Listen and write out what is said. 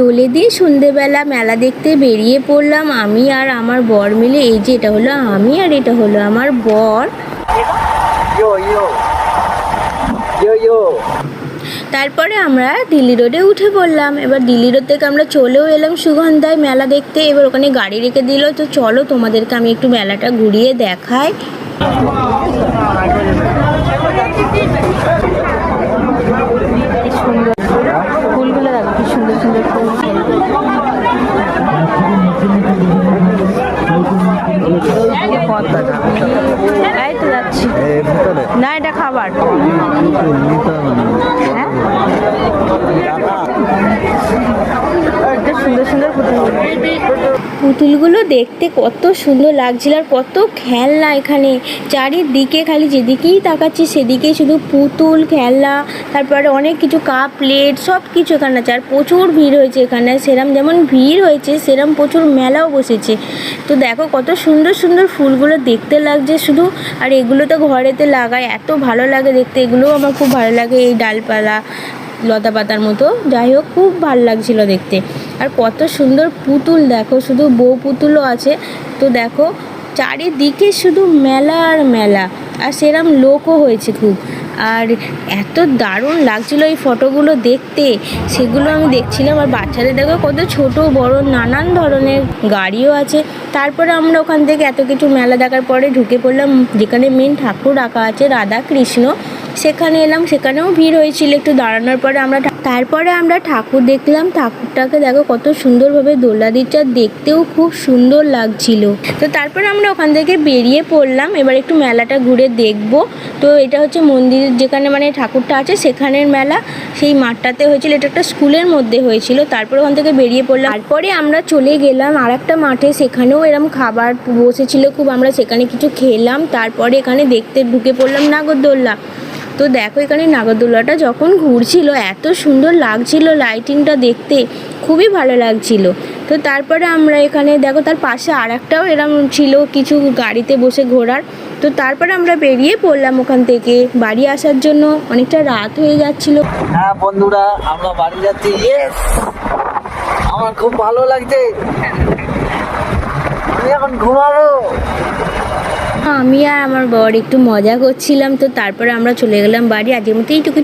দোলে দিয়ে সন্ধেবেলা মেলা দেখতে বেরিয়ে পড়লাম আমি আর আমার বর মিলে। এই যে এটা হলো আমি আর এটা হলো আমার বর। তারপরে আমরা দিল্লি রোডে উঠে পড়লাম। এবার দিল্লি রোড থেকে আমরা চলেও এলাম সুগন্ধায় মেলা দেখতে। এবার ওখানে গাড়ি রেখে দিল, তো চলো তোমাদেরকে আমি একটু মেলাটা ঘুরিয়ে দেখাই। ফুলগুলো দেখো কি সুন্দর সুন্দর ফুল। এই তো যাচ্ছি না, এটা খাবার। হ্যাঁ সুন্দর সুন্দর পুতুলগুলো দেখতে কত সুন্দর লাগছিল, আর কত খেলনা এখানে চারিদিকে, খালি যেদিকেই তাকাচ্ছি সেদিকেই শুধু পুতুল খেলনা। তারপরে অনেক কিছু কাপ প্লেট সব কিছু এখানে আছে। আর প্রচুর ভিড় হয়েছে এখানে, সেরম যেমন ভিড় হয়েছে সেরম প্রচুর মেলাও বসেছে। তো দেখো কত সুন্দর সুন্দর ফুলগুলো দেখতে লাগছে শুধু। আর এগুলো তো ঘরেতে লাগায়, এত ভালো লাগে দেখতে। এগুলোও আমার খুব ভালো লাগে, এই ডালপালা লতা পাতার মতো। যাই হোক খুব ভালো লাগছিল দেখতে। আর কত সুন্দর পুতুল দেখো, শুধু বউ পুতুলও আছে। তো দেখো চারিদিকে শুধু মেলা আর মেলা, আর সেরম লোকও হয়েছে খুব। আর এত দারুণ লাগছিল এই ফটোগুলো দেখতে, সেগুলো আমি দেখছিলাম। আর বাচ্চাদের দেখো কত ছোট বড় নানান ধরনের গাড়িও আছে। তারপরে আমরা ওখান থেকে এত কিছু মেলা দেখার পরে ঢুকে পড়লাম যেখানে মেন ঠাকুর রাখা আছে রাধা কৃষ্ণ, সেখানে এলাম। সেখানেও ভিড় হয়েছিল একটু দাঁড়ানোর পরে তারপরে আমরা ঠাকুর দেখলাম। ঠাকুরটাকে দেখো কত সুন্দরভাবে দোলা দিচ্ছে, আর দেখতেও খুব সুন্দর লাগছিল। তো তারপরে আমরা ওখান থেকে বেরিয়ে পড়লাম, এবার একটু মেলাটা ঘুরে দেখব। তো এটা হচ্ছে মন্দির যেখানে মানে ঠাকুরটা আছে সেখানের মেলা, সেই মাঠটাতে হয়েছিল। এটা একটা স্কুলের মধ্যে হয়েছিল। তারপরে ওখান থেকে বেরিয়ে পড়লাম। তারপরে আমরা চলে গেলাম আর একটা মাঠে, সেখানেও এরম খাবার বসেছিল খুব। আমরা সেখানে কিছু খেলাম। তারপরে এখানে দেখতে ঢুকে পড়লাম নাগরদোল্লা। তো দেখো এখানে নাগরদোল্লাটা যখন ঘুরছিল এত সুন্দর লাগছিল, লাইটিংটা দেখতে খুবই ভালো লাগছিল। তো তারপরে আমরা এখানে দেখো তার পাশে আর একটাও এরম ছিল কিছু গাড়িতে বসে ঘোরার। তো তারপরে আমরা বেরিয়ে পড়লাম ওখান থেকে বাড়ি আসার জন্য, অনেকটা রাত হয়ে যাচ্ছিল। হ্যাঁ বন্ধুরা, আমরা বাড়ি যাচ্ছি। আমার খুব ভালো লাগছে, আমি এখন ঘুমাবো। আমি আর আমার বর একটু মজা করছিলাম। তো তারপরে আমরা চলে গেলাম বাড়ি। আজকের মতো এইটুকু।